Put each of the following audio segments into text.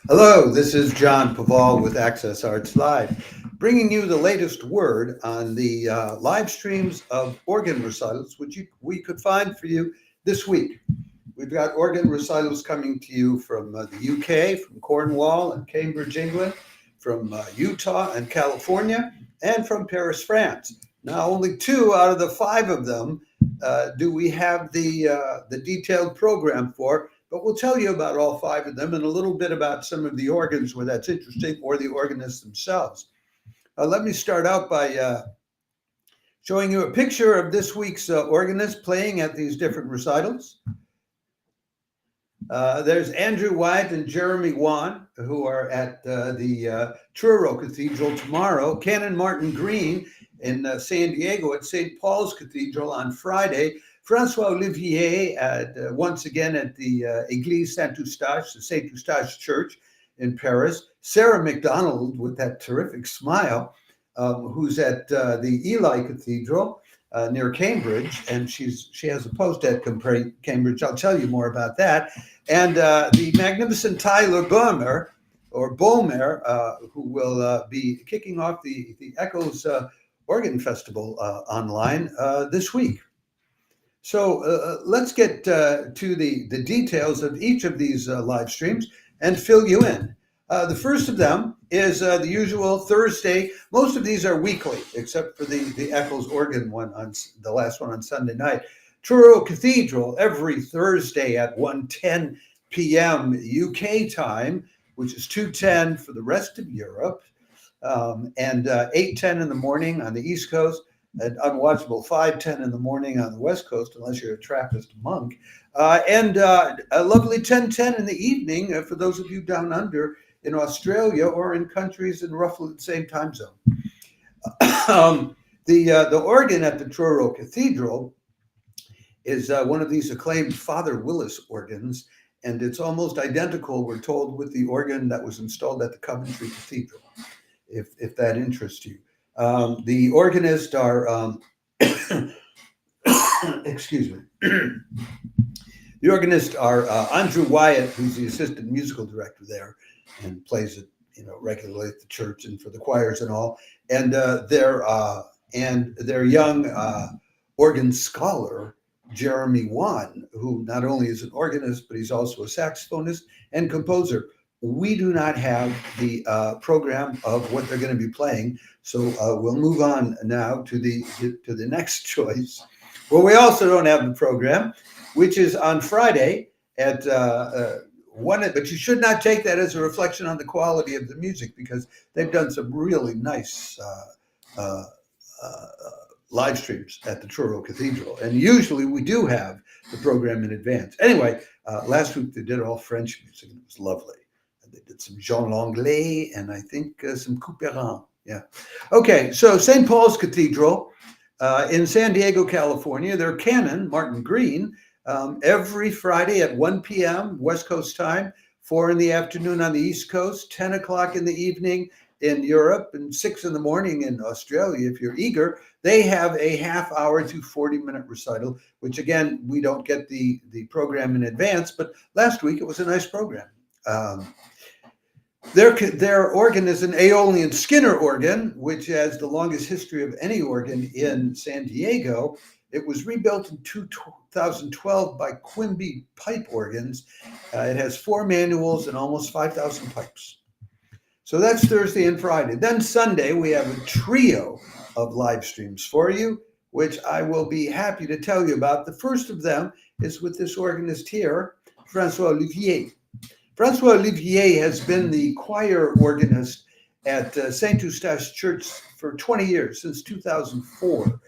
Hello, this is John Paval with Access Arts Live, bringing you the latest word on the live streams of organ recitals, which we could find for you this week. We've got organ recitals coming to you from the UK, from Cornwall and Cambridge, England, from Utah and California, and from Paris, France. Now, only two out of the five of them do we have the detailed program for, but we'll tell you about all five of them and a little bit about some of the organs where that's interesting or the organists themselves. Let me start out by showing you a picture of this week's organist playing at these different recitals. There's Andrew Wyatt and Jeremy Wan, who are at the Truro Cathedral tomorrow. Canon Martin Green in San Diego at St. Paul's Cathedral on Friday. Francois Olivier once again at the Eccles Saint Eustache, the St. Eustache Church in Paris. Sarah MacDonald with that terrific smile, who's at the Ely Cathedral near Cambridge, and she has a post at Cambridge. I'll tell you more about that. And the magnificent Tyler Boehmer, who will be kicking off the Eccles Organ Festival online this week. So let's get to the details of each of these live streams and fill you in. The first of them is the usual Thursday. Most of these are weekly, except for the Eccles organ one, on the last one on Sunday night. Truro Cathedral every Thursday at 1:10 p.m. UK time, which is 2:10 for the rest of Europe, and 8:10 in the morning on the East Coast, and unwatchable 5:10 in the morning on the West Coast, unless you're a Trappist monk, and a lovely 10:10 in the evening for those of you down under in Australia or in countries in roughly the same time zone. The organ at the Truro Cathedral is one of these acclaimed Father Willis organs, and it's almost identical, we're told, with the organ that was installed at the Coventry Cathedral, if that interests you. The organists are, excuse me, the organists are Andrew Wyatt, who's the assistant musical director there and plays it, regularly at the church and for the choirs and all, and their young organ scholar, Jeremy Wan, who not only is an organist, but he's also a saxophonist and composer. We do not have the program of what they're going to be playing, so we'll move on now to the next choice. Well, we also don't have the program, which is on Friday at 1. But you should not take that as a reflection on the quality of the music, because they've done some really nice live streams at the Truro Cathedral, and usually we do have the program in advance. Anyway, last week they did all French music, and it was lovely. They did some Jean Langlais and I think some Couperin. Yeah. Okay, so St. Paul's Cathedral in San Diego, California, their Canon, Martin Green, every Friday at 1 p.m. West Coast time, 4 in the afternoon on the East Coast, 10 o'clock in the evening in Europe, and 6 in the morning in Australia, if you're eager. They have a half-hour to 40-minute recital, which, again, we don't get the program in advance, but last week it was a nice program. Their organ is an Aeolian Skinner organ, which has the longest history of any organ in San Diego. It was rebuilt in 2012 by Quimby Pipe Organs. It has 4 manuals and almost 5,000 pipes. So that's Thursday and Friday. Then Sunday, we have a trio of live streams for you, which I will be happy to tell you about. The first of them is with this organist here, Francois Olivier. Francois Olivier has been the choir organist at St. Eustache Church for 20 years, since 2004.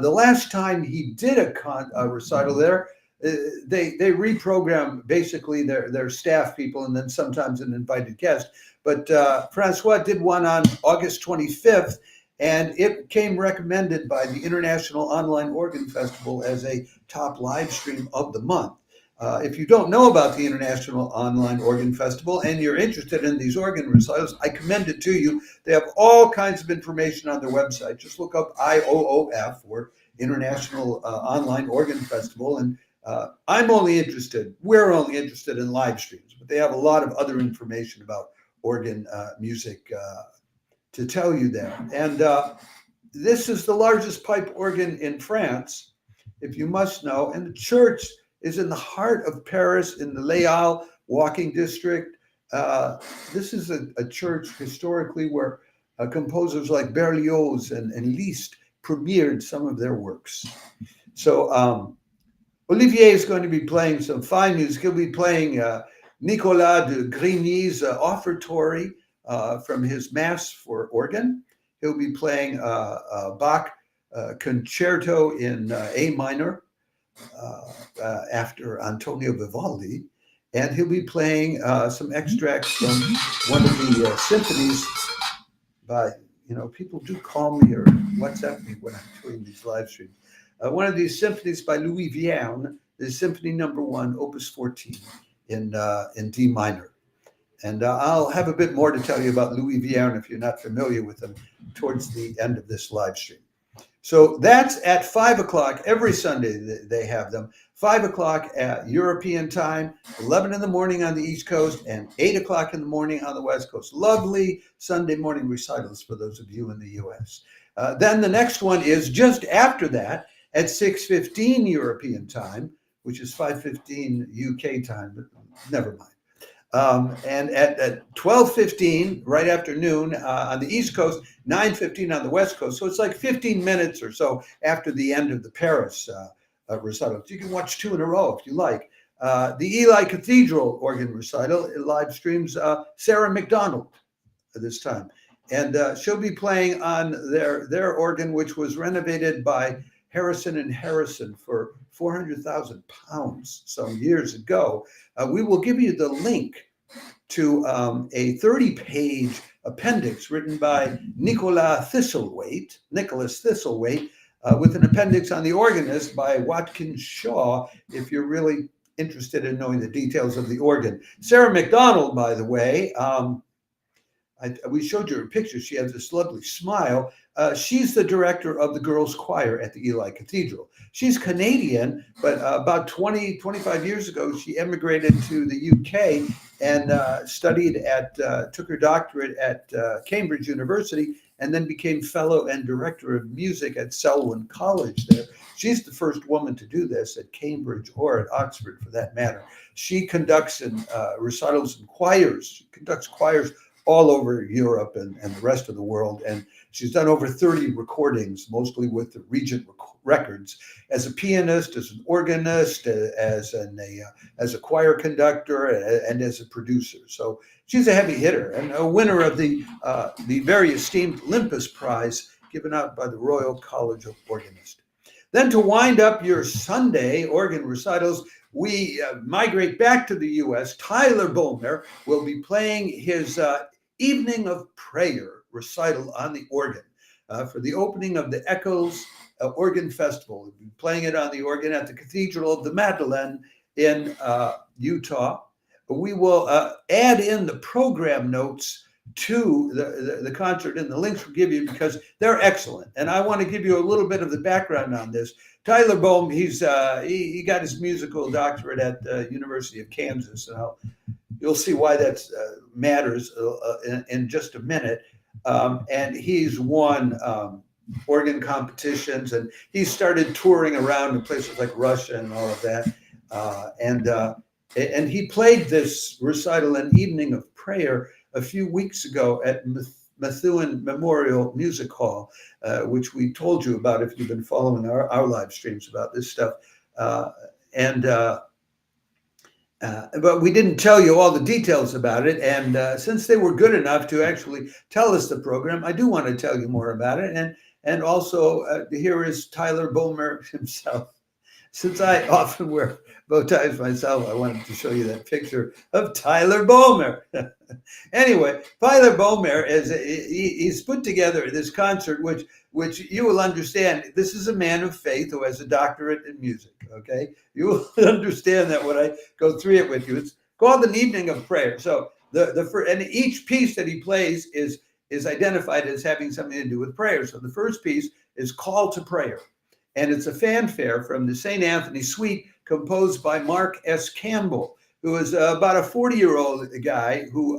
The last time he did a recital there, they reprogram basically their staff people and then sometimes an invited guest. But Francois did one on August 25th, and it came recommended by the International Online Organ Festival as a top live stream of the month. If you don't know about the International Online Organ Festival and you're interested in these organ recitals, I commend it to you. They have all kinds of information on their website. Just look up IOOF, or International Online Organ Festival, and we're only interested in live streams, but they have a lot of other information about organ music to tell you there. And this is the largest pipe organ in France, if you must know. And the church is in the heart of Paris in the Les Halles walking district. This is a church historically where composers like Berlioz and Liszt premiered some of their works. So Olivier is going to be playing some fine music. He'll be playing Nicolas de Grigny's offertory from his Mass for organ. He'll be playing Bach concerto in A minor after Antonio Vivaldi. And he'll be playing some extracts from one of the symphonies by, people do call me or WhatsApp me when I'm doing these live streams. One of these symphonies by Louis Vierne is Symphony Number 1, Opus 14 in D minor. And I'll have a bit more to tell you about Louis Vierne if you're not familiar with him towards the end of this live stream. So that's at 5 o'clock every Sunday. They have them 5 o'clock at European time, 11 in the morning on the East Coast, and 8 o'clock in the morning on the West Coast. Lovely Sunday morning recitals for those of you in the U.S. Then the next one is just after that at 6:15 European time, which is 5:15 UK time, but never mind. And at 12:15, right after noon on the East Coast, 9:15 on the West Coast. So it's like 15 minutes or so after the end of the Paris recital. You can watch 2 in a row if you like. The Ely Cathedral organ recital live streams Sarah MacDonald at this time. And she'll be playing on their organ, which was renovated by Harrison and Harrison for £400,000 some years ago. We will give you the link to a 30-page appendix written by Nicholas Thistlethwaite, with an appendix on the organist by Watkins Shaw, if you're really interested in knowing the details of the organ. Sarah MacDonald, by the way, we showed you her picture. She has this lovely smile. She's the director of the girls' choir at the Ely Cathedral. She's Canadian, but about 25 years ago, she emigrated to the UK and took her doctorate at Cambridge University, and then became fellow and director of music at Selwyn College there. She's the first woman to do this at Cambridge or at Oxford, for that matter. She conducts recitals in choirs. She conducts choirs all over Europe and the rest of the world. And she's done over 30 recordings, mostly with the Regent Records, as a pianist, as an organist, as a choir conductor, and as a producer. So she's a heavy hitter and a winner of the very esteemed Olympus Prize given out by the Royal College of Organists. Then to wind up your Sunday organ recitals, we migrate back to the U.S. Tyler Boehmer will be playing his Evening of Prayer recital on the organ for the opening of the Eccles Organ Festival. We'll be playing it on the organ at the Cathedral of the Madeleine in Utah. We will add in the program notes to the concert, and the links we'll give you because they're excellent. And I want to give you a little bit of the background on this. Tyler Boehmer, he got his musical doctorate at the University of Kansas. And you'll see why that matters in just a minute. And he's won organ competitions, and he started touring around in places like Russia and all of that. And he played this recital, An Evening of Prayer, a few weeks ago at Methuen Memorial Music Hall, which we told you about if you've been following our live streams about this stuff. But we didn't tell you all the details about it. And since they were good enough to actually tell us the program, I do want to tell you more about it. And also here is Tyler Boehmer himself. Since I often wear bow ties myself, I wanted to show you that picture of Tyler Boehmer. Anyway, Tyler Boehmer he's put together this concert, which you will understand. This is a man of faith who has a doctorate in music. Okay, you will understand that when I go through it with you. It's called An Evening of Prayer. So and each piece that he plays is identified as having something to do with prayer. So the first piece is Call to Prayer. And it's a fanfare from the St. Anthony Suite composed by Mark S. Campbell, who is about a 40-year-old guy who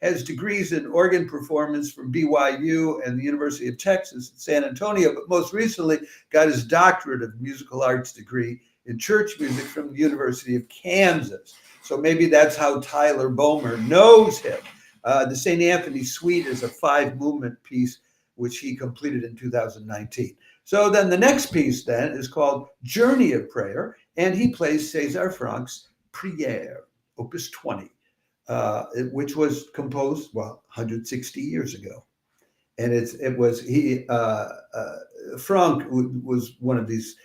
has degrees in organ performance from BYU and the University of Texas at San Antonio, but most recently got his doctorate of musical arts degree in church music from the University of Kansas. So maybe that's how Tyler Boehmer knows him. The St. Anthony Suite is a 5-movement piece, which he completed in 2019. So then the next piece then is called Journey of Prayer, and he plays sarFranck's Prière, Opus 20, which was composed, 160 years ago. And Franck was one of these,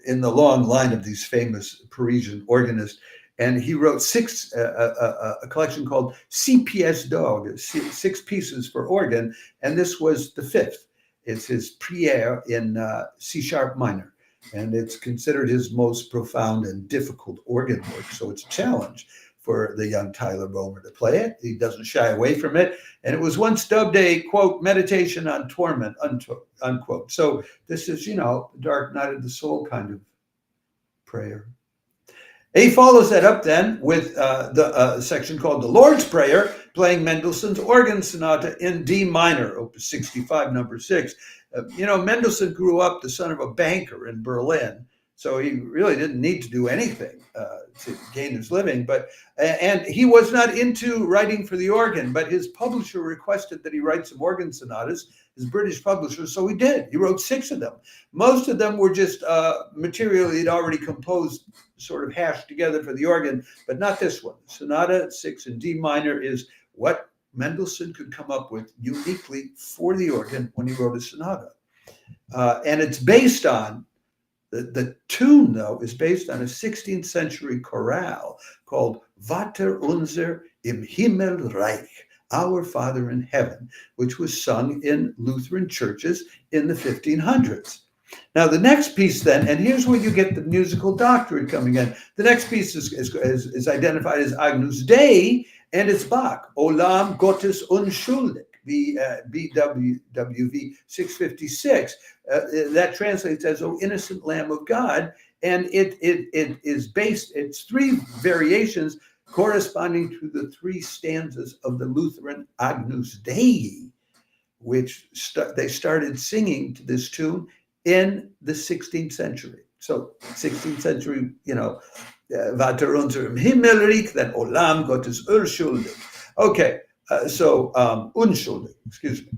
in the long line of these famous Parisian organists, and he wrote a collection called CPS d'orgue, 6 pieces for organ, and this was the 5th. It's his Prière in C sharp minor, and it's considered his most profound and difficult organ work. So it's a challenge for the young Tyler Boehmer to play it. He doesn't shy away from it, and it was once dubbed a, quote, meditation on torment, unquote. So this is, dark night of the soul kind of prayer. He follows that up then with the section called the Lord's Prayer, playing Mendelssohn's Organ Sonata in D minor, Opus 65, number 6. Mendelssohn grew up the son of a banker in Berlin, so he really didn't need to do anything to gain his living. And he was not into writing for the organ, but his publisher requested that he write some organ sonatas, his British publisher, so he did. He wrote 6 of them. Most of them were just material he'd already composed, sort of hashed together for the organ, but not this one. Sonata 6 in D minor is what Mendelssohn could come up with uniquely for the organ when he wrote a sonata. And it's based on, the tune, though, is based on a 16th century chorale called Vater unser im Himmelreich, Our Father in Heaven, which was sung in Lutheran churches in the 1500s. Now, the next piece then, and here's where you get the musical doctorate coming in. The next piece is identified as Agnus Dei, and it's Bach, Olam Gottes Unschuldig, BWV 656. That translates as O Innocent Lamb of God, and it is based, it's 3 variations corresponding to the 3 stanzas of the Lutheran Agnus Dei, which they started singing to this tune in the 16th century. So 16th century, Vater unser im Himmelreich, then Olam Gottes Unschuldig. Okay, Unschuldig, excuse me.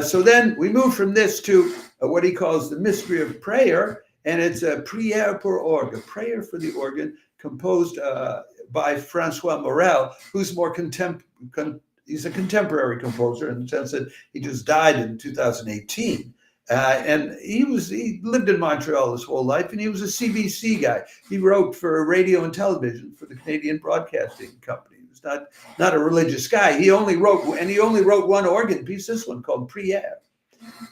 So then we move from this to what he calls the mystery of prayer, and it's a prière pour orgue, a prayer for the organ, composed by Francois Morel, who's more he's a contemporary composer in the sense that he just died in 2018. And he lived in Montreal his whole life, and he was a CBC guy. He wrote for radio and television for the Canadian Broadcasting Company. He was not a religious guy. He only wrote one organ piece, this one called Prière,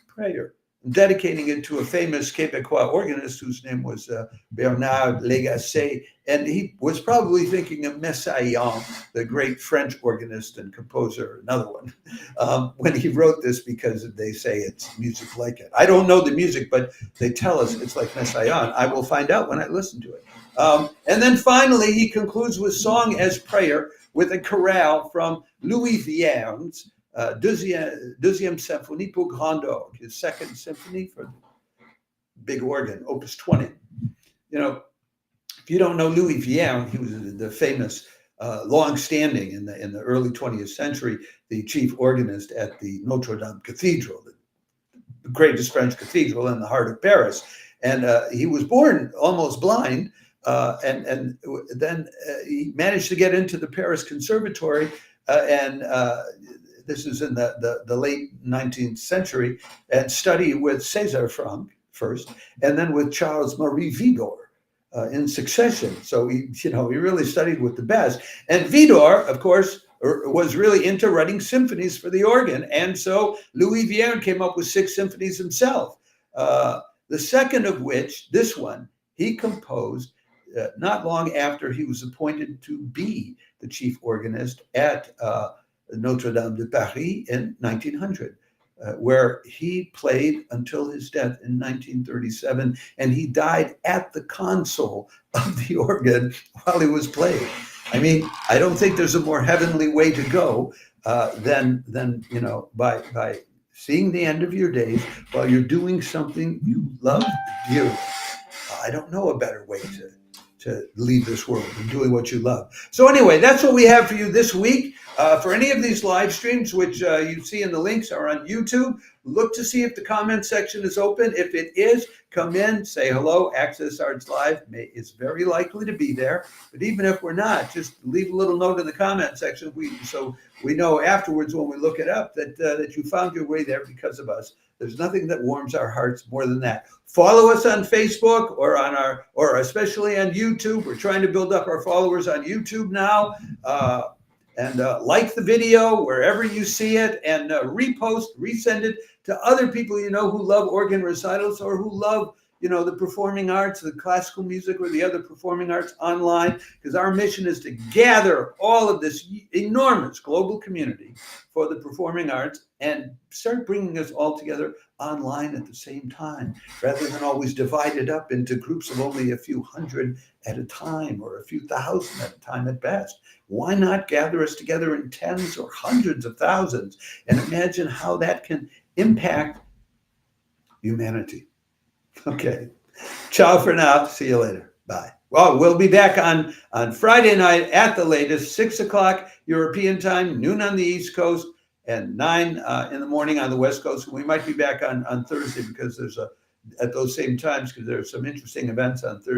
prayer, dedicating it to a famous Québécois organist whose name was Bernard Lagacé, and he was probably thinking of Messiaen, the great French organist and composer, another one, when he wrote this, because they say it's music like it. I don't know the music, but they tell us it's like Messiaen. I will find out when I listen to it. And then finally, he concludes with Song as Prayer with a chorale from Louis Viern's Deuxième Symphonie pour Grand Orgue, his 2nd symphony for big organ, Opus 20. If you don't know Louis Vierne, he was the famous, long-standing in the early 20th century, the chief organist at the Notre Dame Cathedral, the greatest French cathedral in the heart of Paris. And he was born almost blind, and then he managed to get into the Paris Conservatory, and this is in the late 19th century, and study with sarFranck first, and then with Charles Marie Widor in succession. So he really studied with the best. And Widor, of course, was really into writing symphonies for the organ, and so Louis Vierne came up with 6 symphonies himself. The second of which, this one, he composed not long after he was appointed to be the chief organist at Notre Dame de Paris in 1900. where he played until his death in 1937, and he died at the console of the organ while he was playing. I mean, I don't think there's a more heavenly way to go than by seeing the end of your days while you're doing something you love dearly. I don't know a better way to leave this world than doing what you love. So anyway, that's what we have for you this week. For any of these live streams, which you see in the links are on YouTube, look to see if the comment section is open. If it is, come in, say hello. Access Arts Live is very likely to be there. But even if we're not, just leave a little note in the comment section so we know afterwards when we look it up that you found your way there because of us. There's nothing that warms our hearts more than that. Follow us on Facebook or especially on YouTube. We're trying to build up our followers on YouTube now. And like the video wherever you see it, and repost, resend it to other people you know who love organ recitals or who love the performing arts, the classical music, or the other performing arts online, because our mission is to gather all of this enormous global community for the performing arts and start bringing us all together online at the same time, rather than always divided up into groups of only a few hundred at a time or a few thousand at a time at best. Why not gather us together in tens or hundreds of thousands and imagine how that can impact humanity? Okay. Ciao for now. See you later. Bye. Well, we'll be back on Friday night at the latest, 6 o'clock European time, noon on the East Coast, and 9 in the morning on the West Coast. We might be back on Thursday because there's at those same times because there are some interesting events on Thursday.